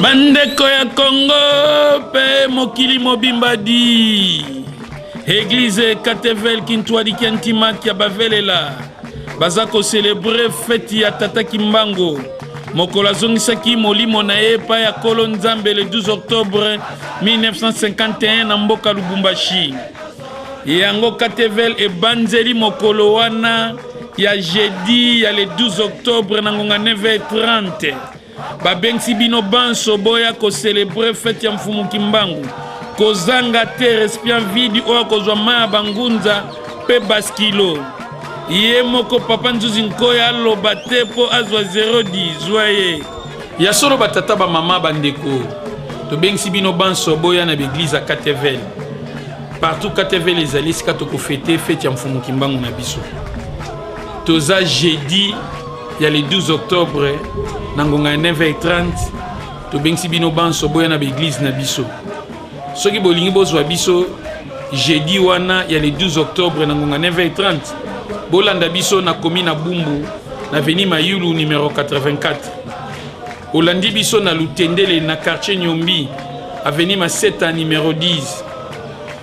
Bandeko ya Congo pe mokili mobimbadi Église Katevel Kintwadi Kiantima kia bavelela bazako célébrer fête ya Tata Kimbangu mokolo azongisaki molimo na ye pa ya Kolo Nzambe le 12 octobre 1951 na mboka Lubumbashi. Yango Katevel e banzeli mokolo wana ya jeudi ya le 12 octobre na ngonga 9h30 babengsi bino banso boya ko célébrer fête ya mfumu Kimbangu kozanga te respirant vidi oyo kozwa maya bangunza pe baskilo ye moko papa nzuzi nkoya aloba te po azwa 010 joye ya solo batata ba mama bandeko tobengsi bino banso boya na l'église à Katevel partout Katevel ezali sika tokofete fête ya mfumu Kimbangu na biso toza jeudi ya le 12 octobre na ngonga 9h30 tobengsi bino banso boya na l'église na biso soki bolingi bozwa biso jeudi wana ya le 12 octobre na ngonga 9h30 bolanda biso na commune Bumbu na avenue Mayulu numéro 84 olandi biso na Lutendele na quartier Nyombi avenue Maseta numéro 10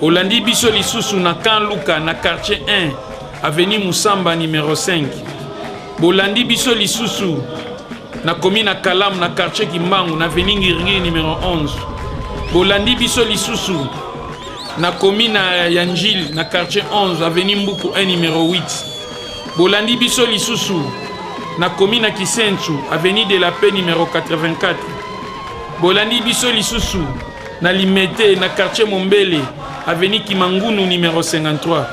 olandi biso lisusu na Kanluka na quartier 1 avenue Musamba numéro 5 bolandi biso lisusu na commune Kalam na quartier Kimbangu na avenue Ngirngi numéro 11 bolandi biso lisusu na commune Yanjil na quartier 11 avenue Mbuku 1 numéro 8 bolandi biso lisusu na commune Kisentu avenue de la Paix numéro 84 bolandi biso lisusu na Limete na quartier Mombele avenue Kimangunu numéro 53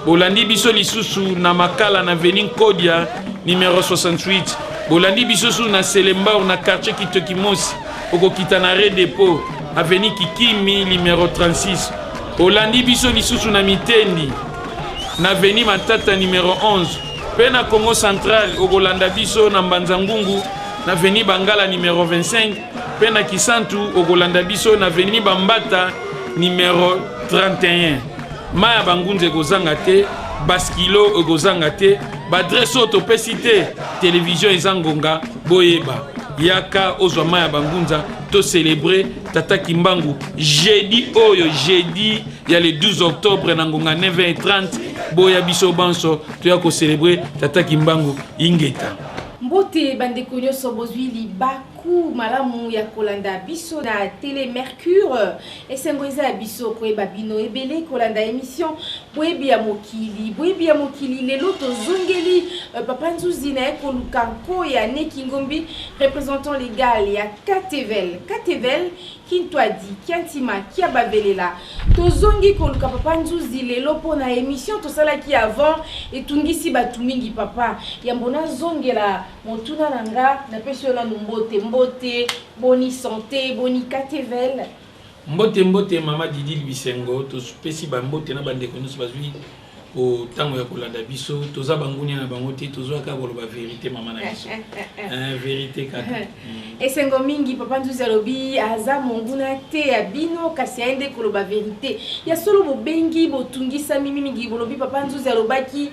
bolandi biso lisusu na Makala na avenue Kodia numéro 68 bolandi biso su na Selembao na quartier Kitokimosi okokita na Redepot avenue Kikimi numéro 36 bolandi biso lisusu na Mitendi na avenue Matata numéro 11 pe na Congo Central okolanda biso na Mbanzangungu na avenue Bangala numéro 25 pe na Kisantu okolanda biso na avenue Bambata numéro 31 maya bangunze kozanga te baskilo ekozanga te badresse otopesi te télévision ezangonga boyeba yaka ozwa maya bangunza to célébrer Tata Kimbangu jeudi oyo jeudi ya le 12 octobre na ngonga 9h30 boya biso banso to ya ko célébrer Tata Kimbangu ingeta mbote bandeko nyonso bozwi libaku malamu ya kolanda biso na télé Mercure esengo eza biso koyeba bino ebele kolanda émission boyebi ya mokili lelo tozongeli papa nzuzi na ekoluka nkoya neki ngombi représentant légal ya Katevel Kintwadi Kiantima kia bavelela tozongi koluka papa nzuzi lelo pona émission tosalaki avant etungisi batu mingi papa yambona zongela motuna nanga na pesio na mbote boni santé boni Katevel mbote mama Didi Bisengo to pesi ba mbote na bandeko nyonso bazwi o tango ya kolanda biso toza bangunia na bango te tozo ka koloba vérité mama na biso vérité kaka esengo mingi papa nzuzi alobi aza monguna te ya bino kasi aende koloba vérité ya solo bobengi botungisa mingi bolobi papa nzuzi alobaki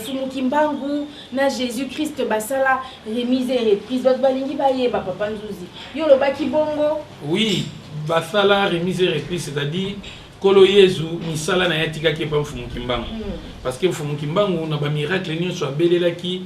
fumu Kimbangu na Jésus Christ basala remise et reprise bato balingi bayeba papa nzuzi yo lobaki bongo oui basala remise et reprise c'est-à-dire Kolo Yezu misala na yatika ke pa mfumu Kimbangu parce que mfumu Kimbangu na ba miracle nyonso abelelaki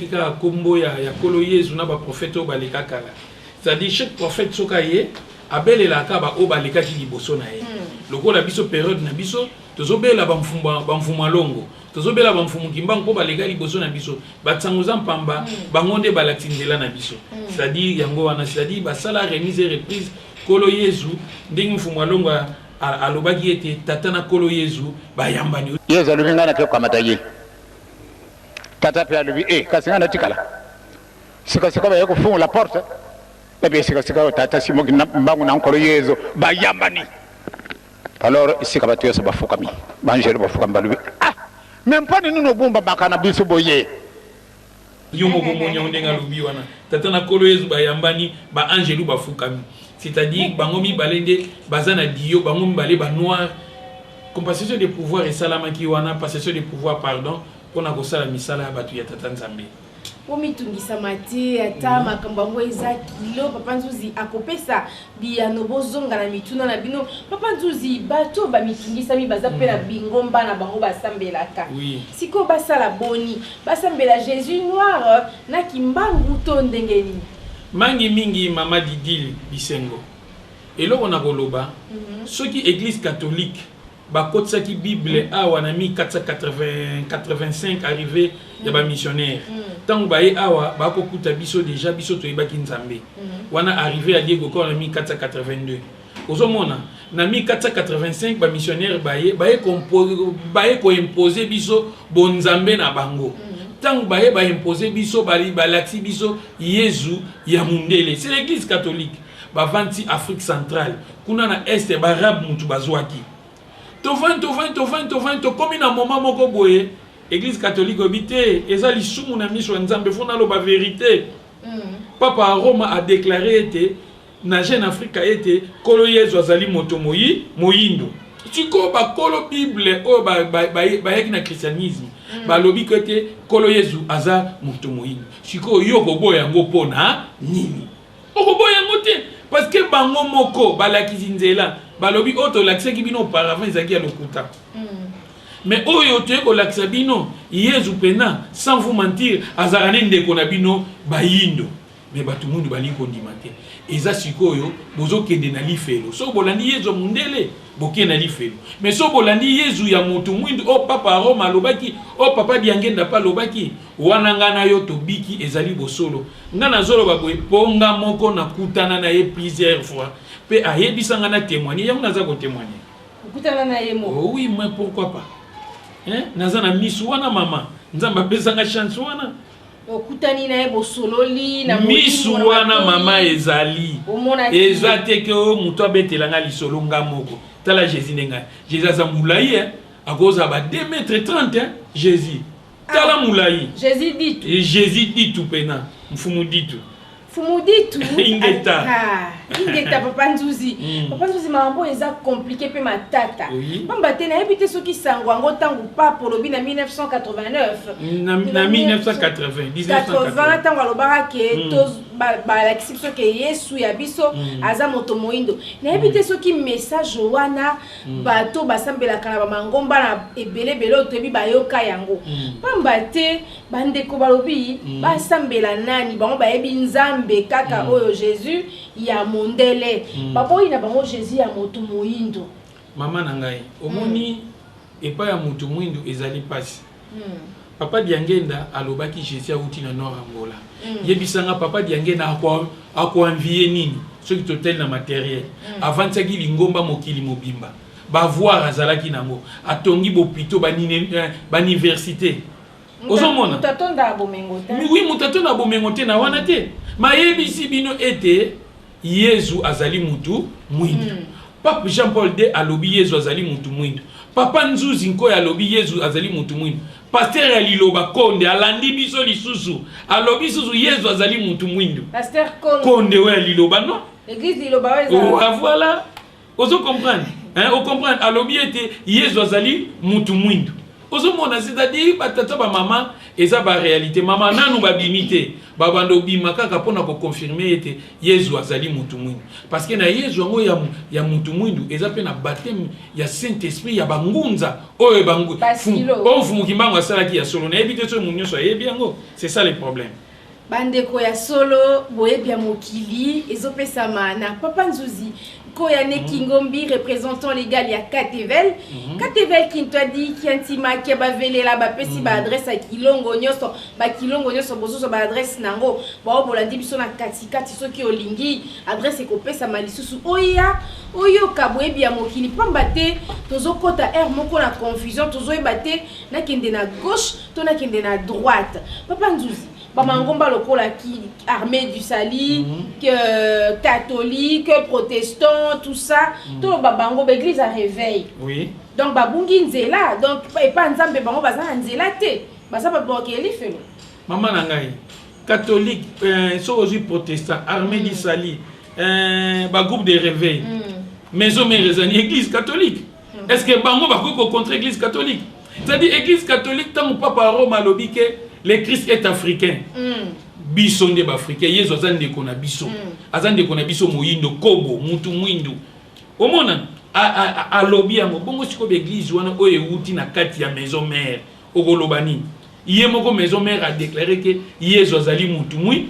ka kombo ya Kolo Yezu na ba prophète obaleka kala c'est-à-dire chaque prophète sokaye abelelaka ba obaleka ki liboso na ye lokola biso période na biso tozobela ba mfumu alongo tozobela ba mfumu Kimbangu po baleka liboso na biso batsanguza mpamba bangonde balatinzela na biso c'est-à-dire yango wana c'est-à-dire basala remise et reprise Kolo Yezu ndingi mfumu alongo alobaki ete tata na Kolo Yezu bayambani Yezu alubinga na kwa matayi tata pe alubi kasinga na tikala sika ba yako la porte bebe sika tata simo Kimbangu na Kolo Yezu bayambani alors sika batu yoso bafukami banjero bafukami balubi même pas ni no bomba bakana biso boye yomo bomonya ondenga lubi wana tata na Kolo Yezu bayambani ba angelu bafukami c'est-à-dire bangomi balende bazana dio bangomi balé ba noir compensation de pouvoir et salama ki wana passation de pouvoir pardon pour na ko sala misala batu ya tata Nzambe omitungisa mate ata makambo yango eza kilo papa nzuzi akopesa biyano bozonga na mituna na bino papa nzuzi bato bamitungisa mi baza pe na bingomba na bango basambelaka siko basala boni basambela Jésus noir na kimbangu to ndenge nini mangi mingi mama Didil Bisengo eloko na koloba soki église catholique bakotsaki Bible awa na 1485 arrivé ya ba missionnaire tant baye awa bakokuta biso déjà biso toyebaki nzambe wana arrivé à Diego ko na 1482 ozomona na 1485 ba missionnaire baye ko imposer biso bonzambe na bango tant baye ba imposer biso balaxi biso Yesu ya mundele c'est l'église catholique ba vanti Afrique centrale kuna na est ba arab mutu bazwaki to 20 comme na moment moko boye église catholique obité eza lisumu na miso nzambe fona lo ba vérité papa Roma a déclaré était na jeune Afrique était kolo Yesu azali moto moyindo tiko ba kolo Bible o ba yeki na christianisme ba lobi côté kolo Yesu aza moto moyindo siko yo ko boya ngo pona nini o boya ngote parce que bango moko balakisi nzela balobi auto l'accès qui bino auparavant ezaki ya lokuta mais oyo te ko l'accès bino Yesu pena sans vous mentir azarane ndeko na bino bayindo mais batu mundu bali ko ndimate eza sikoyo bozo kende na lifelo so bolandi Yesu mundele boke na lifelo mais so bolandi Yesu ya mutu mwindu o papa Roma lobaki o papa diangenda pa lobaki wana ngana yo to biki ezali bosolo ngana zolo baboye ponga moko na kutana na ye plusieurs fois pe ayebisanga na témoigner yango naza ko témoigner kutana na ye mo oh oui mais pourquoi pas hein naza na misu wana mama nzamba pesanga chance wana okutani na ye bosololi na misu wana mama ezali ezate ke o muto abetelanga lisolo nga moko tala Jésus nenga Jésus za mulai akoza ba 2 mètres 30 hein Jésus tala mulai Jésus dit tout pena mfumu dit tout Fumuditu ingeta papa nzuzi mambo eza compliqué pe matata pamba te na yebite soki sango yango tangu papo lobi na 1989 na 1980 tango alobaka ke balakisi biso ke Yesu ya biso aza moto moyindo na yebite soki message wana bato basambelaka na bamangomba na ebelebele otoyebi bayoka yango pamba te bandeko balobi basambela nani bango bayebi nzambe kaka oyo Jésus ya mondele baboyi na bango Jésus ya moto moyindo mama na ngai omoni epa ya moto moyindo ezali pasi papa Diangenda alobaki Jésus auti na Nord Angola yebisanga papa Diangenda akwa envier nini soki totel na matériel avant tsaki lingomba mokili mobimba ba voir azalaki nango atongi bopito ba université ozomona mutatonda abomengo te oui mutatonda abomengo te na wana te mayebisi bino ete Yesu azali mutu mwindu Pape Jean-Paul II alobi Yesu azali mutu mwindu papa Nzuzi nko alobi Yesu azali mutu mwindu pasteur aliloba Konde alandi biso lisusu alobi susu Yesu azali mutu mwindu pasteur Konde we aliloba non l'église liloba we voilà ozo comprendre hein on comprendre alobi ete Yesu azali mutu mwindu ozomona c'est-à-dire batata ba maman eza ba réalité maman nanu ba bimité babando bima kaka pona ko confirmer ete Yesu azali mutu mwindu parce que na Yesu ngo ya mutu mwindu eza pe na baptême ya Saint-Esprit ya bangunza oyo bangu fumu kimbango asalaki ya solo na ebite so munyo so yebi yango c'est ça le problème bandeko ya solo boyebi ya mokili ezopesama na papa Nzuzi Koyane Kingombi, représentant légal ya Katevel. Katevel qui t'a dit qui antima qui bavele la ba pesi ba adresse à Kilongo nyoso bozo ba adresse nango ba bolandi biso na katikati soki olingi adresse ko pesa malisusu oya oyo kabwebi ya mokili pamba te tozokota air moko na confusion tozoyeba na kende na gauche to na kende na droite papa Nzuzi Bamangomba lokola qui armée du Sali, que catholique, protestant, tout ça, tout le babango l'église à réveil. Oui. Donc babungi nzela, donc et pas nzambe bango baza nzela te. Basa ba bloquer li felo. Maman nangai catholique so aussi protestant, armée du Sali, ba groupe de réveil. Maison Mérezani église catholique. Est-ce que bango ba ko contre église catholique? C'est-à-dire église catholique tant papa Roma lobike le Christ est africain. Biso nde ba africain, yezo azande kona biso. Azande kona biso moyindo kobo, mutu mwindu. Omona a lobby yango bongo siko be église wana oyo euti na kati ya maison mère ogolobani. Iye moko maison mère a déclaré que yezo azali mutu mwi.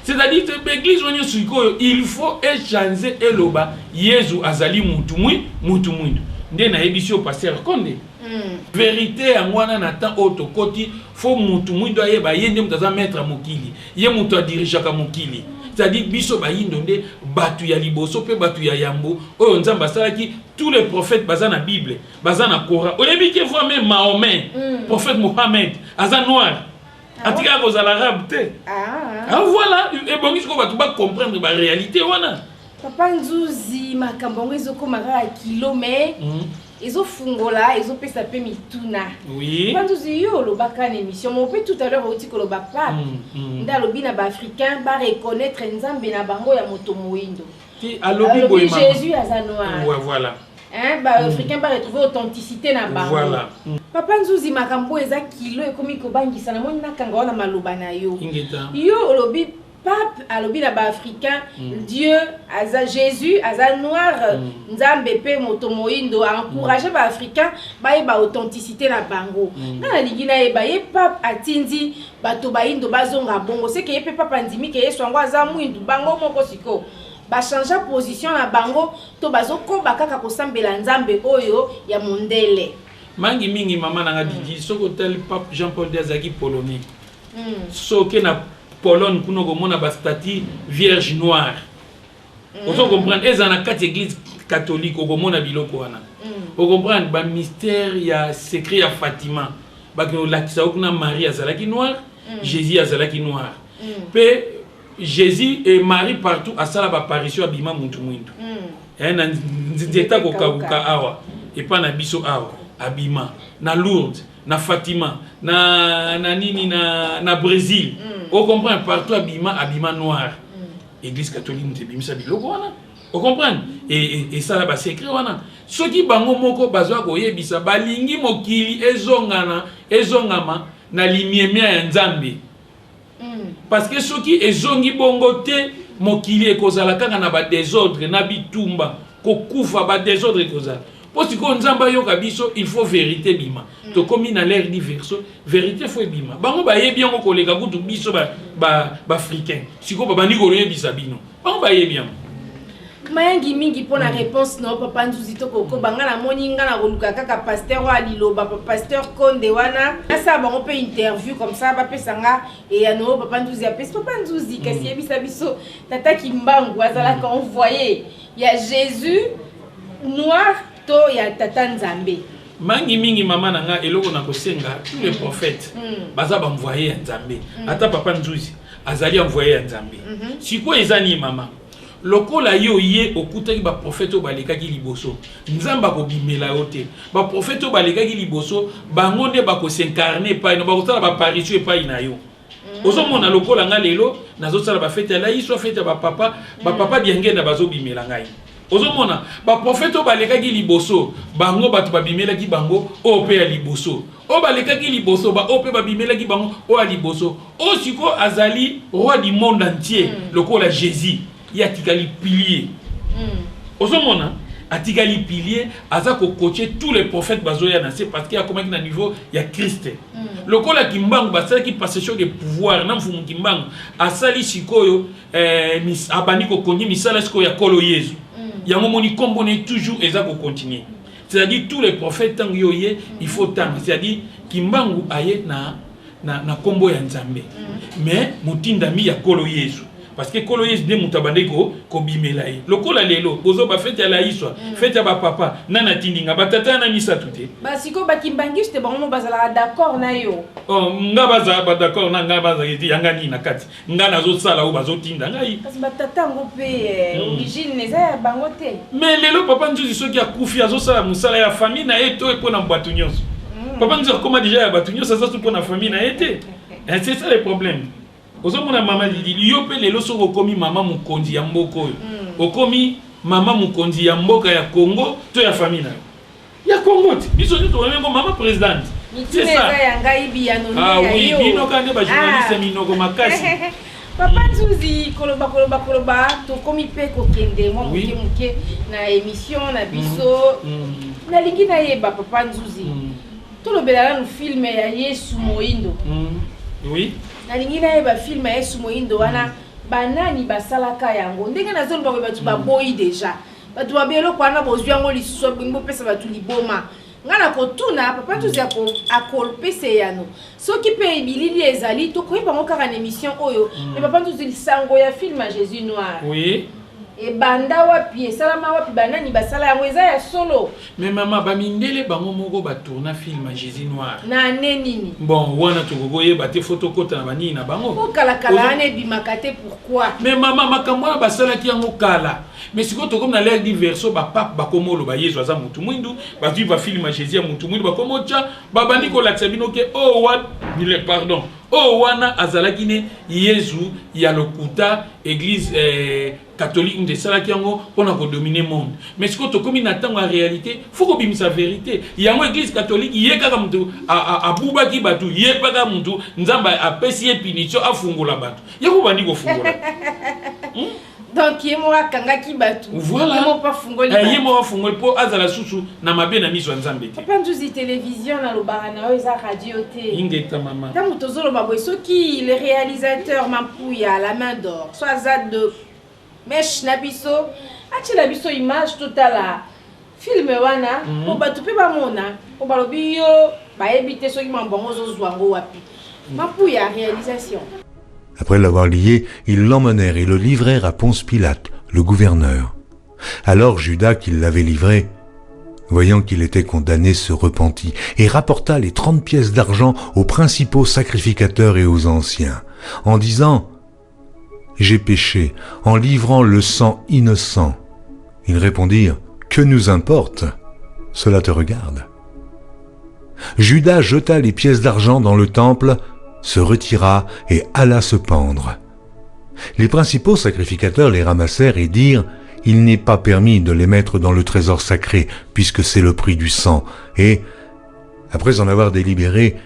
C'est-à-dire que l'église wana siko il faut échanger eloba yezo azali mutu mwi. Nde na ebisi au pasteur Konde. Vérité ya mwana na temps auto koti faut mutu mwindo ayeba yende mutaza mettre mokili ye mutu a dirigeaka mokili c'est-à-dire biso ba yindo nde batu ya liboso pe batu ya yambo oyo nzamba salaki tous les prophètes bazana Bible bazana Coran oyebi ke voit même Mahomet prophète Mohammed azan noir atika ko za l'arabe te voilà et bon isko batu ba comprendre ba réalité wana Papa Nzuzi makambo ezoko mara kilo mais Ezo fungola, ezo pesa pe mituna. Oui. Quand vous yo lo baka na émission, mon peut tout à l'heure oti ko lo ba pape. Nda lobi na ba africain ba reconnaître nzambe na bango ya moto moindo. Ti alobi boy mama. Jésus azanoa. Ouais, voilà. Hein, ba africain ba retrouver authenticité na bango. Voilà. Papa Nzuzi makambo eza kilo ekomi ko bangisa na moni na kanga wana maloba na yo. Ingeta. Yo lobi Pape alobi na ba africain Dieu aza Jésus aza noir nzambe pe moto moindo encourager ba africain ba ba authenticité na bango na ligina e ba ye pape atindi bato baindo bazonga bongo c'est que ye pe papa ndimi ke yeso ngo aza mwindu bango moko siko ba changer position na bango to bazoko bakaka ko sambela nzambe oyo ya mondele mangi mingi mama na ngadi soko tel pape Jean-Paul II azaki polonais soke na Pologne kuno komona ba statue vierge noire. On se comprendre ezana quatre église catholique komona biloko wana. On comprendre ba mystère ya secret ya Fatima. Ba ko lakisa okuna Marie azalaki noire, Jésus azalaki noire. Pe Jésus et Marie partout asala ba apparition abima muntu mwindu. Na nzeta ko kabuka awa et pas na biso awa abima na Lourdes na Fatima na nini na Brésil. On comprend partout abima noir. Église catholique nous bimisa biloko wana. On comprend et ça là ba secret wana. Soki bango moko bazwa ko yebisa balingi mokili ezongama na limiemia ya nzambe. Parce que soki ezongi bongo te mokili ekozala kanga na ba désordre na bitumba kokufa ba désordre ekozala. Parce que nzamba yoka biso il faut vérité bima. To komi na l'air diverso vérité faut bima. Bango ba yebi yango kolega kutu biso ba africain. Siko ba bandi ko yebisa bino. Bango ba yebi yango. Mayangi mingi pona réponse no papa Nzuzi to koko banga na moninga na koluka kaka pasteur wa liloba pasteur Konde wana. Ça bango pe interview comme ça ba pesanga et ya no papa Nzuzi a pesa papa Nzuzi kasi yebisa biso tata Kimbangu azala ka envoyer. Il y a Jésus noir to ya tata Nzambe. Mangi mingi mama nanga eloko na kosenga tous les prophètes baza ba envoyer Nzambe. Ata papa Nzuzi azali envoyer Nzambe. Siko ezani mama. Lokola yo ye okutaki ba prophète o balekaki liboso. Nzamba ko bimela yote. Ba prophète o balekaki liboso bango nde ba ko s'incarner pa no ba ko sala ba apparition pa ina yo. Ozo mona lokola nga lelo nazo sala ba fête la yi so fête ba papa diangenda bazo bimela ngai. Ozo mona ba prophète o balekaki liboso bango batu ba bimelaki bango o pe ya liboso. O balekaki liboso ba o pe ba bimelaki bango o a liboso. O siko azali roi du monde entier lokola Jésus. Il a tikali pilier. Osomona atikali pilier azako coacher tous les prophètes bazoya na c'est parce qu'il y a comme un niveau il y a Christ. Lokola kimbangu basala ki possession de pouvoir na mfumu kimbangu asali sikoyo abani ko konyi misala sikoyo ya kolo Yesu. Yango moni kombone toujours ezako continuer. C'est-à-dire tous les prophètes tant yoye il faut tant c'est-à-dire kimbangu aye na kombo ya Nzambe. Mais mutindami ya kolo Yesu. Parce que kolo Yesu de mutabande ko bimela ye. Lokola lelo bozo ba fete ya la iswa, fete ya ba papa nana tindinga batata na misa tuté. Ba siko ba kimbangi te bango bazala d'accord na yo. Oh nga baza ba d'accord na nga baza yiti yanga ni na kati. Nga nazo sala o bazo tinda ngai. Parce batata ngo pe origine neza bango te. Mais lelo papa Nzuzi soki akufi azo sala musala ya famille na eto e pona mbatu nyonso. Papa Nzuzi comment déjà ya batu nyonso ça se pona famille na ete. C'est ça le problème. Ozomona mama didi yo pe lelo soko komi mama mukonzi ya mboko oyo. Okomi mama mukonzi ya mboka ya Congo to ya famille na. Ya Congo ti biso nito wengo mama présidente. mitima eza ya ngai biyano Ah oui, bino kande ba journaliste minoko makasi. Papa Nzuzi koloba tokomi mpe kokende mwa moke na émission na biso nalingi nayeba Papa Nzuzi tolobela nanu filme ya Yesu Moindo. Oui. Nalingi nayeba filme ya Yesu Moindo wana banani basalaka yango ndenge nazoni bakoye batu baboyi deja batu babelo kwana bozwi yango lisusu bingo pesa batu liboma ngana kotuna Papa Nzuzi akolpese yano soki pe ibilili ezali tokoyeba ngo kaka na émission oyo mais Papa Nzuzi sango ya film à Jésus noir. Oui. E banda wapi esalama wapi banani basala yango eza ya solo. Mais maman bamindele bango moko ba tourna film à Jésus noir. Na nini? Bon, wana tokokoye bate photocopie na banini na bango. Ko kala ane bimakate pourquoi? Mais maman makamwa basala ki yango kala. Mais siko to comme na l'air diverso ba pap ba komolo ba yezo za mutu mwindu ba tu ba film à Jésus ya mutu mwindu ba komocha ba bandi ko laksa bino ke oh what mille pardon. Oh wana azalaki ne Yesu ya lokuta église catholique de salaki yango pona ko dominer monde. Mais siko to comme na tango en réalité faut ko bimisa vérité. Yango église catholique yeka ka mutu a buba ki batu yepa ka mutu nzamba apesi punition afungola batu. Yako bandi ko fungola. Donc yemo akangaki batu. Voilà. Yemo pa fungoli batu. Yemo fungoli po azala susu na mabe na miso nzambe te. Papa Nzuzi télévision na lobara na eza radio te. Ingeta maman. Tamu tozolo baboy soki le réalisateur Mampuya la main d'or soit Zad de Mesh Nabiso ati la biso image totala film wana po batu pe bamona po balobi yo ba ebite soki mambongo zo zwango wapi. Mampuya réalisation. Après l'avoir lié, ils l'emmenèrent et le livrèrent à Ponce Pilate, le gouverneur. Alors Judas, qui l'avait livré, voyant qu'il était condamné, se repentit et rapporta les 30 pièces d'argent aux principaux sacrificateurs et aux anciens, en disant « J'ai péché en livrant le sang innocent. » Ils répondirent « Que nous importe? Cela te regarde. » Judas jeta les pièces d'argent dans le temple, se retira et alla se pendre. Les principaux sacrificateurs les ramassèrent et dirent « Il n'est pas permis de les mettre dans le trésor sacré, puisque c'est le prix du sang. » Et, après en avoir délibéré,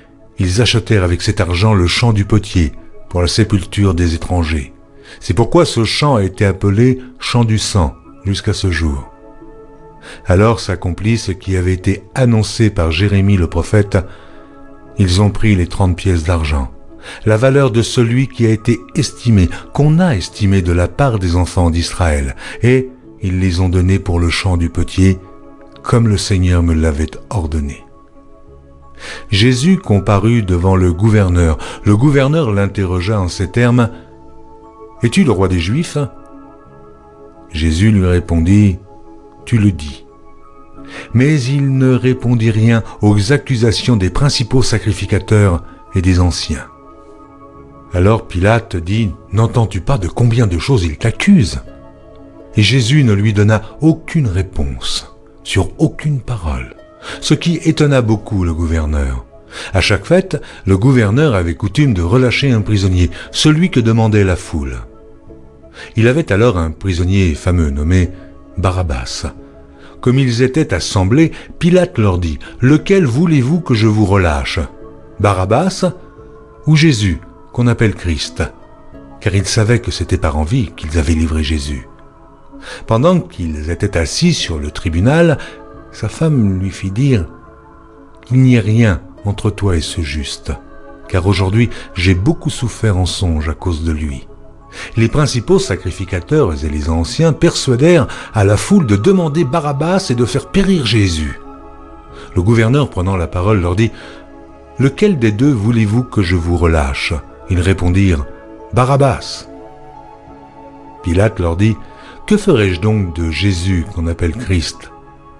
ils achetèrent avec cet argent le champ du potier pour la sépulture des étrangers. C'est pourquoi ce champ a été appelé « champ du sang » jusqu'à ce jour. Alors s'accomplit ce qui avait été annoncé par Jérémie le prophète. Ils ont pris les 30 pièces d'argent, la valeur de celui qui a été estimé, qu'on a estimé de la part des enfants d'Israël, et ils les ont donnés pour le champ du potier, comme le Seigneur me l'avait ordonné. Jésus comparut devant le gouverneur. Le gouverneur l'interrogea en ces termes, « Es-tu le roi des Juifs ?» Jésus lui répondit, « Tu le dis. » Mais il ne répondit rien aux accusations des principaux sacrificateurs et des anciens. Alors Pilate dit, « N'entends-tu pas de combien de choses il t'accuse ?» Et Jésus ne lui donna aucune réponse, sur aucune parole, ce qui étonna beaucoup le gouverneur. À chaque fête, le gouverneur avait coutume de relâcher un prisonnier, celui que demandait la foule. Il avait alors un prisonnier fameux nommé Barabbas. Comme ils étaient assemblés, Pilate leur dit, « Lequel voulez-vous que je vous relâche? Barabbas ou Jésus, qu'on appelle Christ ?» Car ils savaient que c'était par envie qu'ils avaient livré Jésus. Pendant qu'ils étaient assis sur le tribunal, sa femme lui fit dire, « Qu'il n'y ait rien entre toi et ce juste, car aujourd'hui j'ai beaucoup souffert en songe à cause de lui. » Les principaux sacrificateurs et les anciens persuadèrent à la foule de demander Barabbas et de faire périr Jésus. Le gouverneur, prenant la parole, leur dit « Lequel des deux voulez-vous que je vous relâche ?» Ils répondirent « Barabbas. » Pilate leur dit « Que ferai-je donc de Jésus qu'on appelle Christ ?»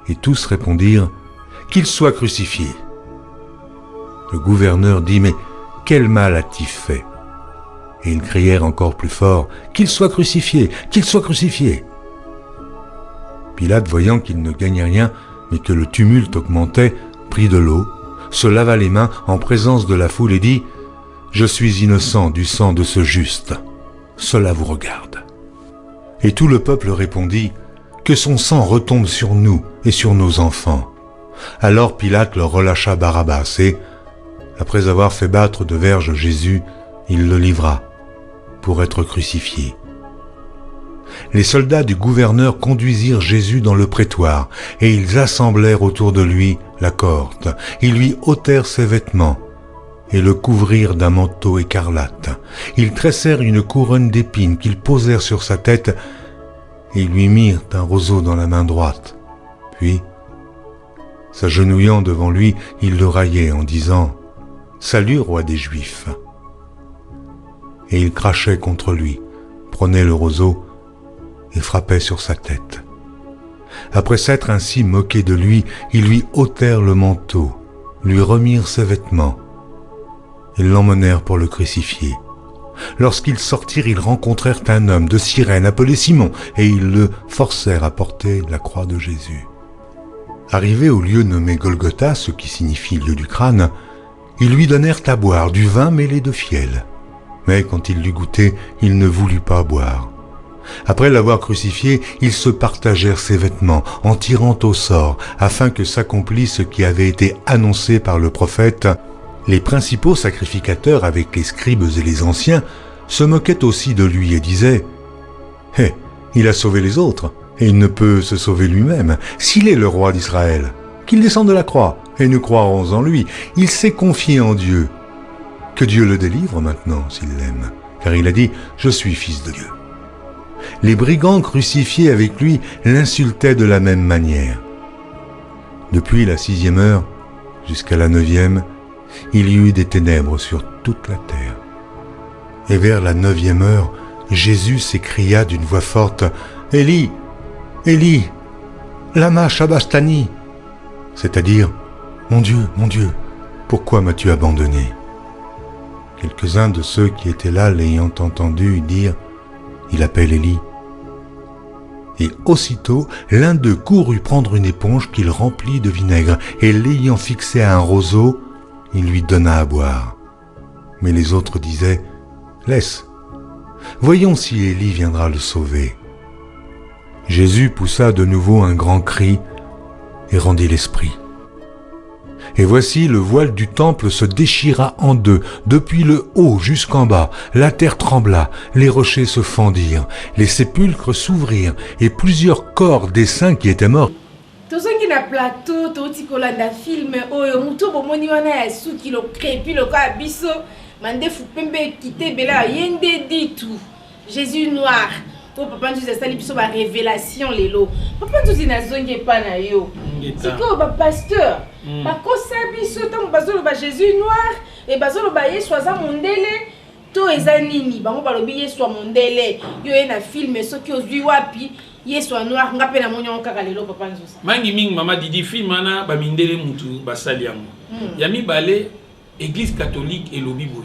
Et tous répondirent « Qu'il soit crucifié. » Le gouverneur dit « Mais quel mal a-t-il fait ?» Et ils crièrent encore plus fort, « Qu'il soit crucifié! Qu'il soit crucifié !» Pilate, voyant qu'il ne gagnait rien, mais que le tumulte augmentait, prit de l'eau, se lava les mains en présence de la foule et dit, « Je suis innocent du sang de ce juste. Cela vous regarde. » Et tout le peuple répondit, « Que son sang retombe sur nous et sur nos enfants. » Alors Pilate leur relâcha Barabbas et, Après avoir fait battre de verges Jésus, il le livra pour être crucifié. Les soldats du gouverneur conduisirent Jésus dans le prétoire, et ils assemblèrent autour de lui la cohorte. Ils lui ôtèrent ses vêtements et le couvrirent d'un manteau écarlate. Ils tressèrent une couronne d'épines qu'ils posèrent sur sa tête et lui mirent un roseau dans la main droite. Puis, s'agenouillant devant lui, ils le raillaient en disant « Salut, roi des Juifs !» Et ils crachaient contre lui, prenaient le roseau et frappaient sur sa tête. Après s'être ainsi moqués de lui, ils lui ôtèrent le manteau, lui remirent ses vêtements. Ils l'emmenèrent pour le crucifier. Lorsqu'ils sortirent, ils rencontrèrent un homme de Cyrène appelé Simon, et ils le forcèrent à porter la croix de Jésus. Arrivés au lieu nommé Golgotha, ce qui signifie lieu du crâne, ils lui donnèrent à boire du vin mêlé de fiel. Mais quand il l'eut goûté, il ne voulut pas boire. Après l'avoir crucifié, ils se partagèrent ses vêtements en tirant au sort, afin que s'accomplisse ce qui avait été annoncé par le prophète. Les principaux sacrificateurs, avec les scribes et les anciens, se moquaient aussi de lui et disaient « Hé, il a sauvé les autres, et il ne peut se sauver lui-même. S'il est le roi d'Israël, qu'il descende de la croix, et nous croirons en lui. Il s'est confié en Dieu. Que Dieu le délivre maintenant, s'il l'aime, car il a dit « Je suis fils de Dieu ». Les brigands crucifiés avec lui l'insultaient de la même manière. Depuis la 6e heure jusqu'à la 9e, il y eut des ténèbres sur toute la terre. Et vers la 9e heure, Jésus s'écria d'une voix forte « Élie, Élie, lama sabachthani » c'est-à-dire « Mon Dieu, pourquoi m'as-tu abandonné ?» Quelques-uns de ceux qui étaient là l'ayant entendu dire « Il appelle Élie ». Et aussitôt, l'un d'eux courut prendre une éponge qu'il remplit de vinaigre, et l'ayant fixée à un roseau, il lui donna à boire. Mais les autres disaient « Laisse, voyons si Élie viendra le sauver. » Jésus poussa de nouveau un grand cri et rendit l'esprit. Et voici le voile du temple se déchira en deux, depuis le haut jusqu'en bas. La terre trembla, les rochers se fendirent, les sépulcres s'ouvrirent, et plusieurs corps des saints qui étaient morts. Tozongi na plateau, toti kolanda film oyo muto bomoni wana ya suki lo crépi lo ka biso mandefu pembe kite bela yende ditu Jésus noir. To papa nzuzi asali biso ba révélation lelo. Papa nzuzi na zongi pa na yo. Siko ba pasteur. Ba kosa biso tango bazolo ba Jésus noir et bazolo ba Yesu aza mondele to eza nini bango balobi Yesu mondele yo na film soki ozwi wapi Yesu noir nga pe na monyo kaka lelo papa nzuzi. Mangi mingi mama didi film ana ba mindele mutu basali yango. Ya mibale église catholique elobi boy.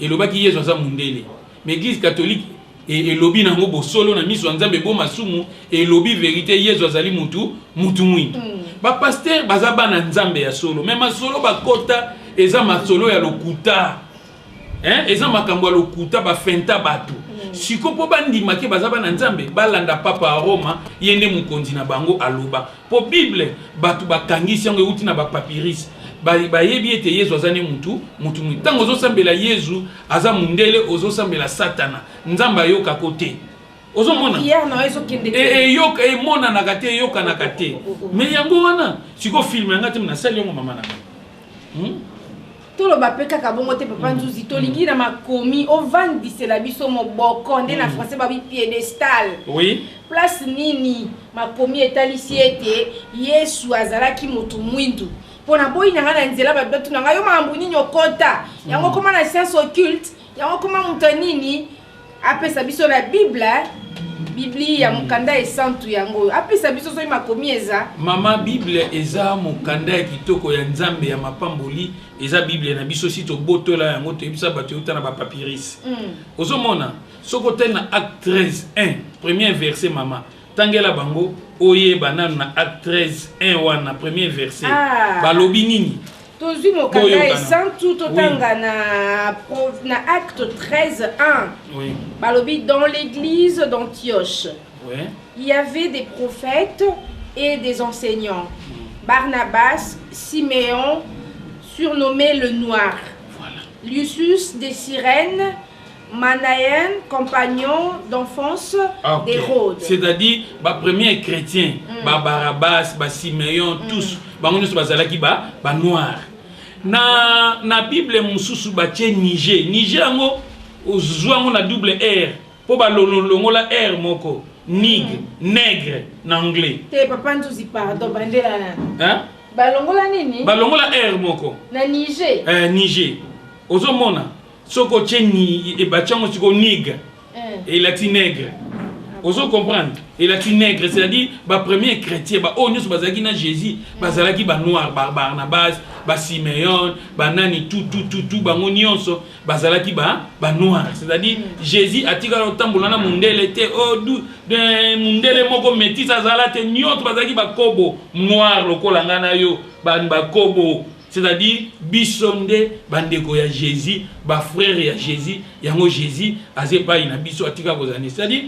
Elobaki Yesu aza mondele. Mais église catholique et lobby nango bosolo na miso nzambe bo masumu et lobby vérité Yesu azali mutu mwindu. Ba pasteur bazaba na nzambe ya solo même solo ba kota eza masolo ya lokuta. Eza makambo ya lokuta ba fenta batu. Siko po bandima ke bazaba na nzambe balanda papa a Roma yende mukonzi na bango aloba. Po Bible batu bakangisi yango euti na ba papyrus. Bayebi ete Yesu azane mutu mwindu. Tango ozosambela Yesu aza mundele ozosambela Satana. Nzamba yoka kote. Ozomona. Yoka mona na kate yoka na kate. Mais yango wana siko film ngati na sali yango mama na. Tolo bapeka kabongo te papa nzuzi tolingi na makomi ovandisela biso moboko nde na français babi piédestal. Oui. Place nini makomi etalisi ete Yesu azalaki mutu mwindu. Pona boyi na ngana nzela babatu na ngayo mambu nini okota. Yango koma na science occulte, yango koma mutu nini apesa biso na Bible. Biblia ya mukanda esantu yango. Apesa biso so makomi eza. Mama Bible eza mukanda ya kitoko ya nzambe ya mapamboli. Eza Bible na biso sito botola yango te bisa bato uta na ba papyrus. Ozomona soko tel na acte 13:1 premier verset mama. Tangela bango oye banana na acte 13:1 wana premier verset. Balobi nini? Tozu mokanda esantu totanga na acte 13:1. Oui. Balobi dans l'église d'Antioche. Oui. Il y avait des prophètes et des enseignants. Barnabas, Siméon, surnommé le Noir. Voilà. Lucius des Sirènes, Manaïen, compagnon d'enfance d'Hérode. C'est-à-dire, les premiers chrétiens, Barabas, Siméon, tous, bazalaki ba noir. Na Bible mususu batie Niger. Niger ngo ozwa na double R. Po ba longo la R moko. Nègre en anglais. Te papa ntuzi pardon bandela na. Hein? Balongola nini? Balongola R moko. Na Niger. Niger. Ozomona. Soko tcheni e bachango siko nègre. Et latin nègre. Ozo comprendre. Et latin nègre, c'est-à-dire ba premier chrétien ba nyos bazaki na Jésus, bazalaki ba noir, Barnabas, ba Siméon, ba nani tout bango nyonso bazalaki ba noir. C'est-à-dire Jésus atika lotambola na mundele te de mundele moko métis azala te nyonso bazalaki ba kobo noir lokola ngana yo ba kobo. C'est-à-dire bisonde bandeko ya Jésus, ba frère ya Jésus, yango Jésus azepa ina biso atika kozani. C'est-à-dire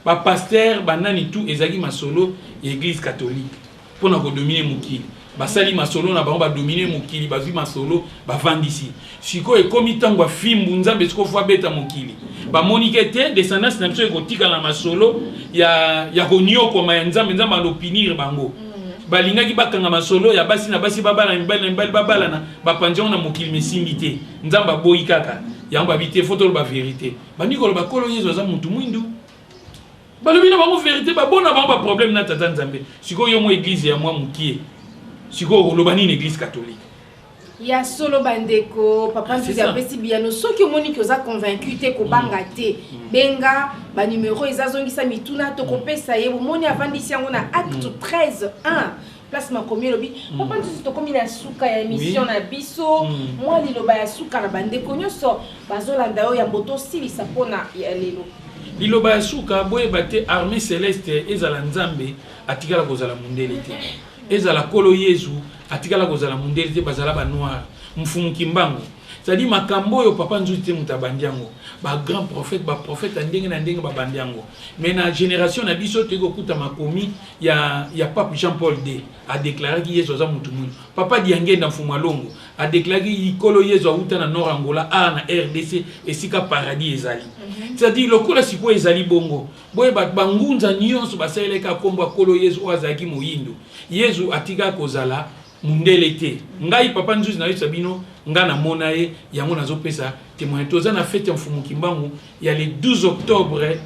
ba pasteur banani tout ezaki masolo église catholique pour na ko dominer mukili. Basali masolo na bango ba dominer mukili, bazwi masolo ba vandisi. Siko e komi tango fimbu nzambe siko fwa beta mukili. Ba monikete descendance na biso e kotika na masolo ya konyoko ma nzambe alopinir bango. Balingaki bakanga masolo ya basi na basi babala na mbali babala na bapanjong na mokili mesimbite nzamba boyi kaka yango babite photo ba vérité bandiko ba kolo yezo za mutu mwindu balobi na bango vérité babona bango ba problème na tata nzambe siko yo mo église ya moi mukie siko lobani une église catholique ya solo bandeko papa ntuzi apesi biano soki omoni ki oza convaincu te kobanga te benga ba numéro ezazongisa mituna to kopesa ye bomoni avandisi yango na acte 13 1 place makomi lobi papa ntuzi tokomi na suka ya émission na biso mwa liloba ya suka na bandeko nyonso bazolanda yo ya mboto silisa mpona ya lelo liloba ya suka boyeba te armée céleste ezala nzambe atikala kozala mundele te ezala kolo Yesu atikala kozala mundele te bazala ba noir mfumu kimbango. C'est-à-dire makambo yo papa nzuti te mutabandiango ba grand prophète ba prophète ndenge na ndenge ba bandiango. Mais na génération na biso te ko kuta makomi ya pape Jean-Paul II a déclaré que Yesu za mutu mundu. Papa Diangenda mfumu alongo a déclaré ikolo Yesu uta na Nord Angola a na RDC esika paradis ezali. C'est-à-dire lokola siko ezali bongo boye ba bangunza nyonso basaleka kombo kolo Yesu azaki moyindo. Yesu atika kozala mundele te ngai papa nzuzi na yesu bino nga na mona ye yango nazopesa témoignage toza na fête mfumu kimbangu ya le 12 octobre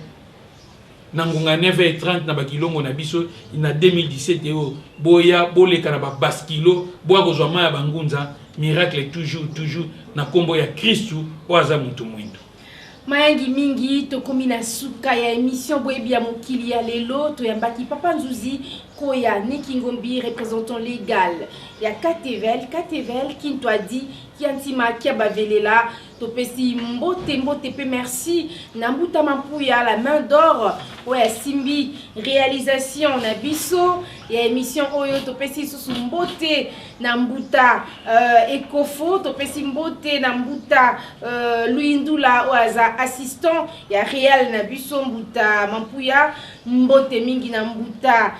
na ngonga 9h30 na bakilongo na biso na 2017 eo boya boleka na ba baskilo boya kozwa ma ya bangunza miracle toujours na kombo ya Kristu oaza mutu mwindo mayangi mingi tokomi na suka ya émission boyebi ya mokili ya lelo toyambaki papa nzuzi koya Nekingombi représentant légal ya KTVL Kintwadi kiantima kia bavelela topesi mbote pe merci na mbuta mampuya la main d'or oya simbi réalisation na biso ya émission oyo topesi susu mbote na mbuta ekofo topesi mbote na mbuta Luindula oaza assistant ya réal na biso mbuta mampuya mbote mingi na mbuta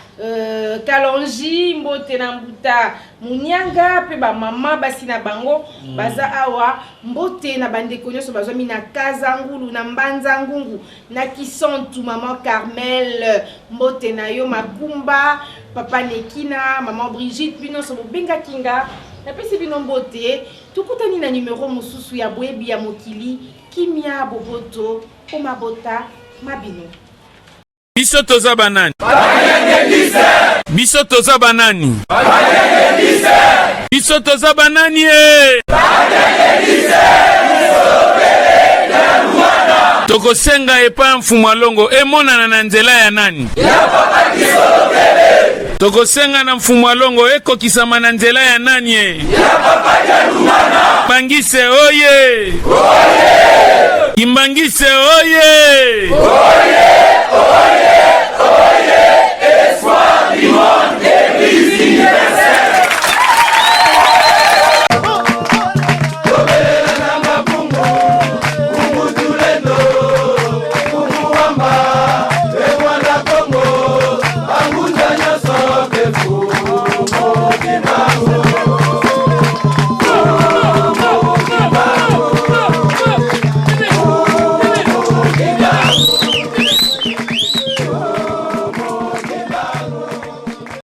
Kalonji mbote na mbuta Munyanga pe ba mama basi na bango baza awa mbote na bandeko nyonso bazomi na Kazangulu na Mbanza Ngungu na Kisontu maman Carmel mbote na yo Makumba papa Nekina maman Brigitte bino so benga kinga na pesi bino mbote tukutani na numéro mususu ya boyebi ya mokili kimia boboto omabota mabino biso toza banani biso toza banani biso toza banani tokosenga epa mfumu alongo emonana na nzela ya nani tokosenga na mfumu alongo ekokisama na nzela ya nani Bangise oye Kimbangise oye